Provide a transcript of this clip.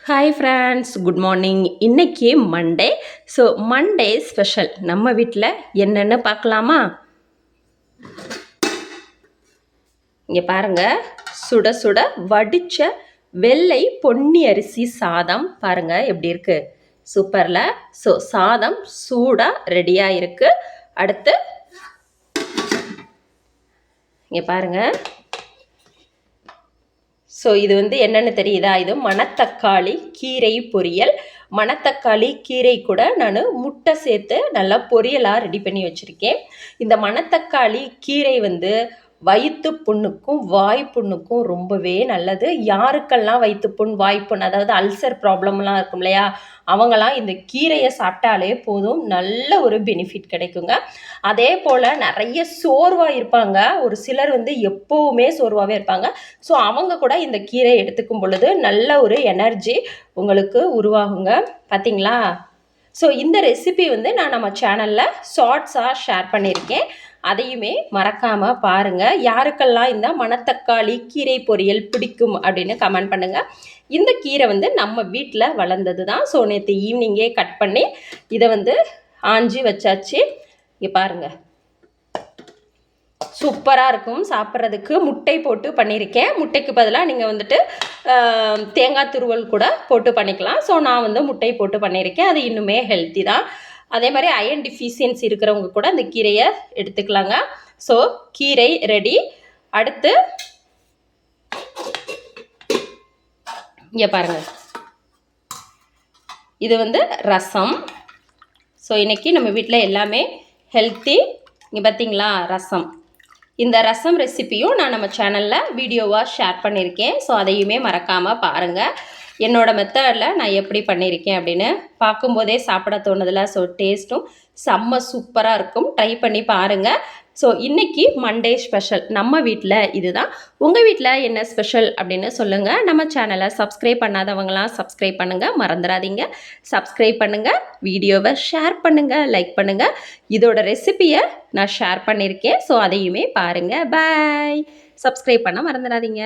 Hi friends, good morning. இன்னைக்கு Monday. So Monday special நம்ம வீட்டில் என்னென்னு பார்க்கலாமா? இங்கே பாருங்கள், சுட சுட வடித்த வெள்ளை பொன்னி அரிசி சாதம் பாருங்கள் எப்படி இருக்குது. சூப்பரில். ஸோ சாதம் சூடாக ரெடியாக இருக்குது. அடுத்து இங்கே பாருங்கள். ஸோ இது என்னென்னு தெரியுதா? இது மணத்தக்காளி கீரை பொரியல். மணத்தக்காளி கீரை கூட நான் முட்டை சேர்த்து நல்லா பொரியலாக ரெடி பண்ணி வச்சுருக்கேன். இந்த மணத்தக்காளி கீரை வயிற்று புண்ணுக்கும் வாய்ப்புண்ணுக்கும் ரொம்பவே நல்லது. யாருக்கெல்லாம் வயிற்றுப்புண் வாய்ப்புண் அதாவது அல்சர் ப்ராப்ளம்லாம் இருக்கும் இல்லையா, அவங்களாம் இந்த கீரையை சாப்பிட்டாலே போதும், நல்ல ஒரு பெனிஃபிட் கிடைக்குங்க. அதே போல் நிறைய சோர்வாக இருப்பாங்க, ஒரு சிலர் எப்போவுமே சோர்வாகவே இருப்பாங்க. ஸோ அவங்க கூட இந்த கீரை எடுத்துக்கும் பொழுது நல்ல ஒரு எனர்ஜி உங்களுக்கு உருவாகுங்க. பார்த்தீங்களா? ஸோ இந்த ரெசிபி நான் நம்ம சேனலில் ஷார்ட்ஸாக ஷேர் பண்ணியிருக்கேன். அதையுமே மறக்காமல் பாருங்கள். யாருக்கெல்லாம் இந்த மணத்தக்காளி கீரை பொரியல் பிடிக்கும் அப்படின்னு கமெண்ட் பண்ணுங்கள். இந்த கீரை நம்ம வீட்டில் வளர்ந்தது தான். ஸோ நேற்று ஈவினிங்கே கட் பண்ணி இதை ஆஞ்சி வச்சாச்சு. இங்கே பாருங்கள், சூப்பராக இருக்கும் சாப்பிட்றதுக்கு. முட்டை போட்டு பண்ணியிருக்கேன். முட்டைக்கு பதிலாக நீங்கள் தேங்காய் துருவல் கூட போட்டு பண்ணிக்கலாம். ஸோ நான் முட்டை போட்டு பண்ணியிருக்கேன். அது இன்னுமே ஹெல்த்தி தான். அதே மாதிரி அயன் டிஃபிஷியன்சி இருக்கிறவங்க கூட இந்த கீரையை எடுத்துக்கலாங்க. ஸோ கீரை ரெடி. அடுத்து இங்கே பாருங்கள், இது ரசம். ஸோ இன்றைக்கி நம்ம வீட்டில் எல்லாமே ஹெல்த்தி. இங்கே பார்த்தீங்களா ரசம். இந்த ரசம் ரெசிப்பியும் நான் நம்ம சேனலில் வீடியோவாக ஷேர் பண்ணியிருக்கேன். ஸோ அதையுமே மறக்காமல் பாருங்கள். என்னோடய மெத்தடில் நான் எப்படி பண்ணியிருக்கேன் அப்படின்னு பார்க்கும்போதே சாப்பிட தோணுதில்ல. ஸோ டேஸ்ட்டும் செம்ம சூப்பராக இருக்கும். ட்ரை பண்ணி பாருங்கள். ஸோ இன்றைக்கி மண்டே ஸ்பெஷல் நம்ம வீட்டில் இதுதான். உங்கள் வீட்டில் என்ன ஸ்பெஷல் அப்படின்னு சொல்லுங்கள். நம்ம சேனலை சப்ஸ்கிரைப் பண்ணாதவங்களாம் சப்ஸ்கிரைப் பண்ணுங்கள், மறந்துடாதீங்க. சப்ஸ்கிரைப் பண்ணுங்கள், வீடியோவை ஷேர் பண்ணுங்கள், லைக் பண்ணுங்கள். இதோட ரெசிப்பியை நான் ஷேர் பண்ணியிருக்கேன். ஸோ அதையுமே பாருங்கள். பாய். சப்ஸ்கிரைப் பண்ண மறந்துடாதீங்க.